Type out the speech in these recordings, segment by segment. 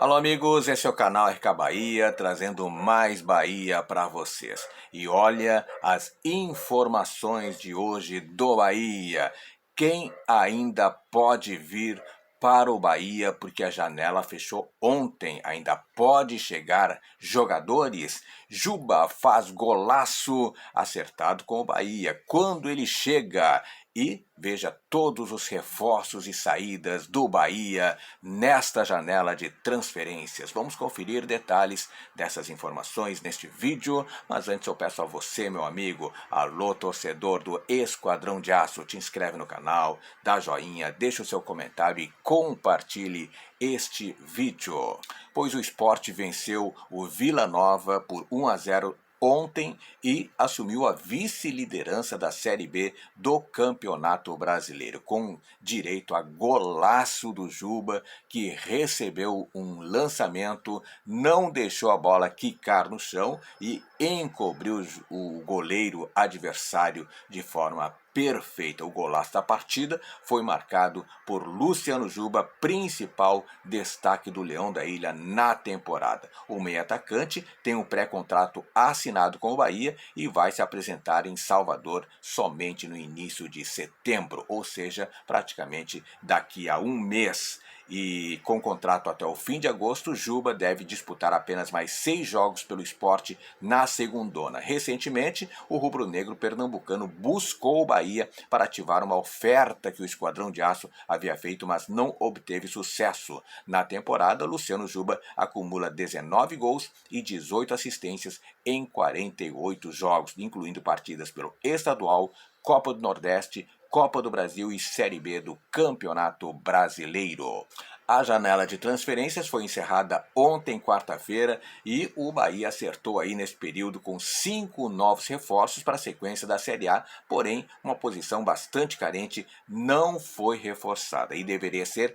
Alô amigos, esse é o canal RK Bahia, trazendo mais Bahia para vocês. E olha as informações de hoje do Bahia. Quem ainda pode vir para o Bahia, porque a janela fechou ontem, ainda pode chegar jogadores? Juba faz golaço acertado com o Bahia. Quando ele chega? E veja todos os reforços e saídas do Bahia nesta janela de transferências. Vamos conferir detalhes dessas informações neste vídeo, mas antes eu peço a você, meu amigo, alô torcedor do Esquadrão de Aço, te inscreve no canal, dá joinha, deixa o seu comentário e compartilhe este vídeo. Pois o Sport venceu o Vila Nova por 1-0 ontem e assumiu a vice-liderança da Série B do Campeonato Brasileiro, com direito a golaço do Juba, que recebeu um lançamento, não deixou a bola quicar no chão e encobriu o goleiro adversário de forma perfeita. O golaço da partida foi marcado por Luciano Juba, principal destaque do Leão da Ilha na temporada. O meio-atacante tem um pré-contrato assinado com o Bahia e vai se apresentar em Salvador somente no início de setembro, ou seja, praticamente daqui a um mês. E com contrato até o fim de agosto, Juba deve disputar apenas mais 6 jogos pelo Sport na segundona. Recentemente, o rubro-negro pernambucano buscou o Bahia para ativar uma oferta que o Esquadrão de Aço havia feito, mas não obteve sucesso. Na temporada, Luciano Juba acumula 19 gols e 18 assistências em 48 jogos, incluindo partidas pelo Estadual, Copa do Nordeste, Copa do Brasil e Série B do Campeonato Brasileiro. A janela de transferências foi encerrada ontem, quarta-feira, e o Bahia acertou aí nesse período com 5 novos reforços para a sequência da Série A, porém uma posição bastante carente não foi reforçada e deveria ser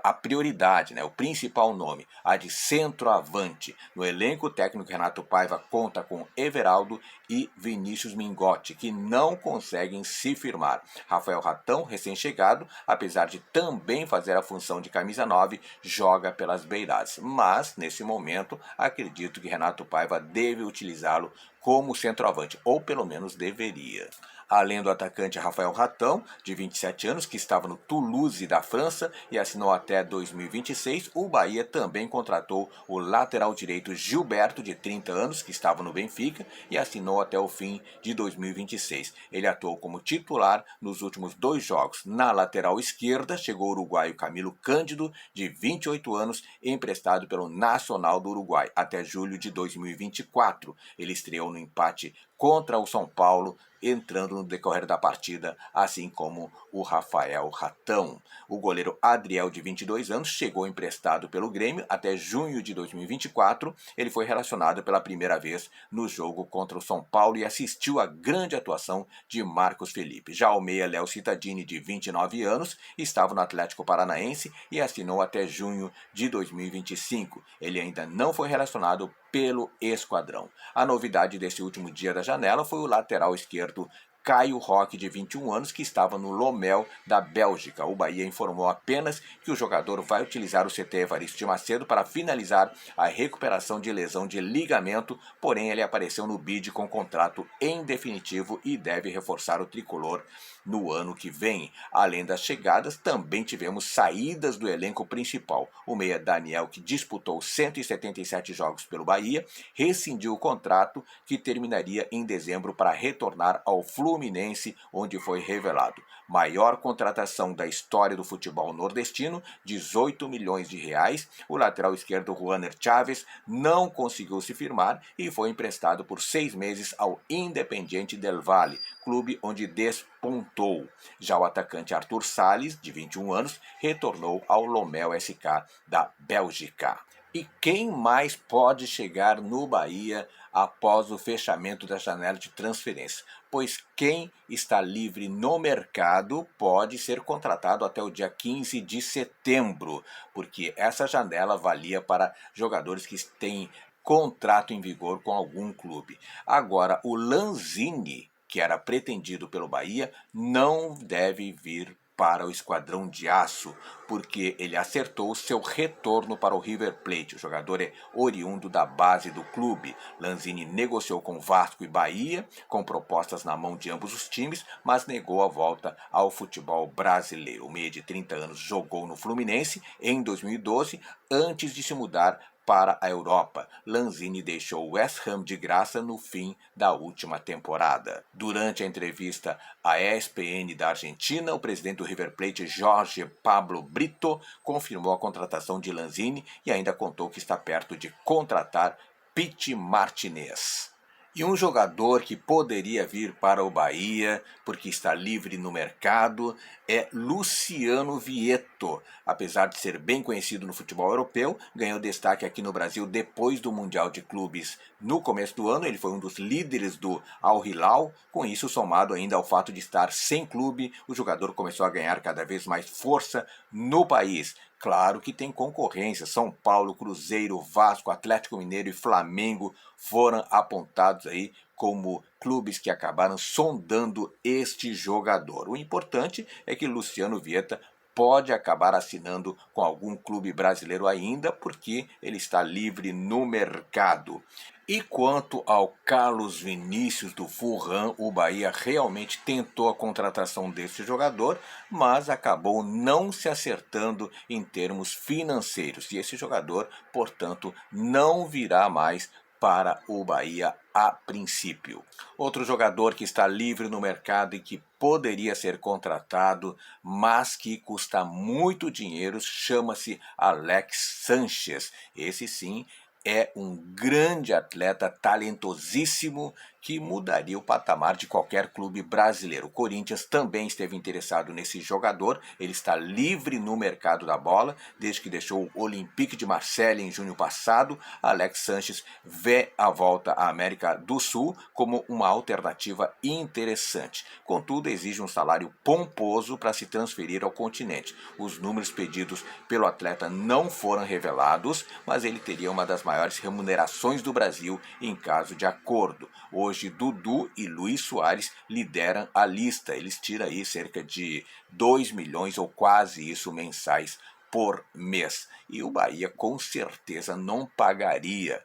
a prioridade, o principal nome, a de centroavante. No elenco, o técnico Renato Paiva conta com Everaldo e Vinícius Mingotti, que não conseguem se firmar. Rafael Ratão, recém-chegado, apesar de também fazer a função de camisa 9, joga pelas beiradas. Mas, nesse momento, acredito que Renato Paiva deve utilizá-lo como centroavante, ou pelo menos deveria. Além do atacante Rafael Ratão, de 27 anos, que estava no Toulouse da França e assinou até 2026, o Bahia também contratou o lateral direito Gilberto, de 30 anos, que estava no Benfica e assinou até o fim de 2026. Ele atuou como titular nos últimos 2 jogos. Na lateral esquerda, chegou o uruguaio Camilo Cândido, de 28 anos, emprestado pelo Nacional do Uruguai até julho de 2024. Ele estreou no empate contra o São Paulo, entrando no decorrer da partida, assim como o Rafael Ratão. O goleiro Adriel, de 22 anos, chegou emprestado pelo Grêmio até junho de 2024. Ele foi relacionado pela primeira vez no jogo contra o São Paulo e assistiu à grande atuação de Marcos Felipe. Já o meia Léo Cittadini, de 29 anos, estava no Atlético Paranaense e assinou até junho de 2025. Ele ainda não foi relacionado pelo Esquadrão. A novidade desse último dia da janela foi o lateral esquerdo Caio Roque, de 21 anos, que estava no Lomel da Bélgica. O Bahia informou apenas que o jogador vai utilizar o CT Evaristo de Macedo para finalizar a recuperação de lesão de ligamento, porém ele apareceu no bid com contrato em definitivo e deve reforçar o tricolor no ano que vem. Além das chegadas, também tivemos saídas do elenco principal. O meia Daniel, que disputou 177 jogos pelo Bahia, rescindiu o contrato que terminaria em dezembro para retornar ao Fluminense, onde foi revelado. Maior contratação da história do futebol nordestino, 18 milhões de reais. O lateral esquerdo Juaner Chaves não conseguiu se firmar e foi emprestado por 6 meses ao Independiente del Valle, clube onde despontou. Já o atacante Arthur Salles, de 21 anos, retornou ao Lomel SK da Bélgica. E quem mais pode chegar no Bahia após o fechamento da janela de transferência? Pois quem está livre no mercado pode ser contratado até o dia 15 de setembro, porque essa janela valia para jogadores que têm contrato em vigor com algum clube. Agora, o Lanzini, que era pretendido pelo Bahia, não deve vir para o Esquadrão de Aço, porque ele acertou seu retorno para o River Plate. O jogador é oriundo da base do clube. Lanzini negociou com Vasco e Bahia, com propostas na mão de ambos os times, mas negou a volta ao futebol brasileiro. O meia de 30 anos jogou no Fluminense em 2012, antes de se mudar para a Europa. Lanzini deixou o West Ham de graça no fim da última temporada. Durante a entrevista à ESPN da Argentina, o presidente do River Plate, Jorge Pablo Brito, confirmou a contratação de Lanzini e ainda contou que está perto de contratar Pity Martinez. E um jogador que poderia vir para o Bahia, porque está livre no mercado, é Luciano Vietto. Apesar de ser bem conhecido no futebol europeu, ganhou destaque aqui no Brasil depois do Mundial de Clubes no começo do ano. Ele foi um dos líderes do Al Hilal. Com isso, somado ainda ao fato de estar sem clube, o jogador começou a ganhar cada vez mais força no país. Claro que tem concorrência. São Paulo, Cruzeiro, Vasco, Atlético Mineiro e Flamengo foram apontados aí como clubes que acabaram sondando este jogador. O importante é que Luciano Vietto pode acabar assinando com algum clube brasileiro ainda, porque ele está livre no mercado. E quanto ao Carlos Vinícius do Fulham, o Bahia realmente tentou a contratação desse jogador, mas acabou não se acertando em termos financeiros. E esse jogador, portanto, não virá mais para o Bahia a princípio. Outro jogador que está livre no mercado e que poderia ser contratado, mas que custa muito dinheiro, chama-se Alex Sanches. Esse sim é um grande atleta, talentosíssimo, que mudaria o patamar de qualquer clube brasileiro. O Corinthians também esteve interessado nesse jogador. Ele está livre no mercado da bola, desde que deixou o Olympique de Marseille em junho passado. Alex Sanches vê a volta à América do Sul como uma alternativa interessante. Contudo, exige um salário pomposo para se transferir ao continente. Os números pedidos pelo atleta não foram revelados, mas ele teria uma das maiores remunerações do Brasil em caso de acordo. Hoje, Dudu e Luis Soares lideram a lista. Eles tiram aí cerca de 2 milhões ou quase isso mensais por mês. E o Bahia com certeza não pagaria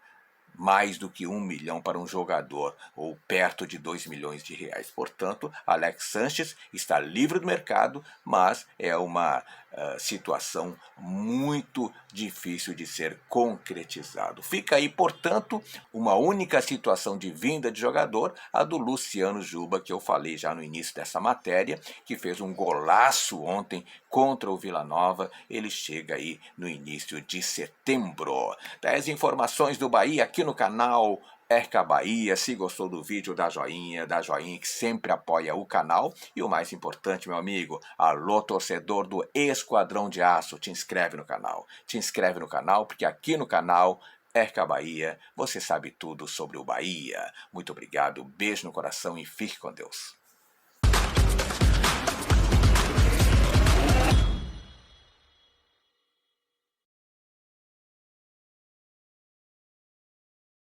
mais do que 1 milhão para um jogador, ou perto de 2 milhões de reais. Portanto, Alex Sanches está livre do mercado, mas é uma situação muito difícil de ser concretizado. Fica aí, portanto, uma única situação de vinda de jogador, a do Luciano Juba, que eu falei já no início dessa matéria, que fez um golaço ontem contra o Vila Nova. Ele chega aí no início de setembro. 10 informações do Bahia aqui no canal RK Bahia. Se gostou do vídeo, dá joinha que sempre apoia o canal. E o mais importante, meu amigo, alô torcedor do Esquadrão de Aço, te inscreve no canal. Te inscreve no canal, porque aqui no canal RK Bahia você sabe tudo sobre o Bahia. Muito obrigado, beijo no coração e fique com Deus.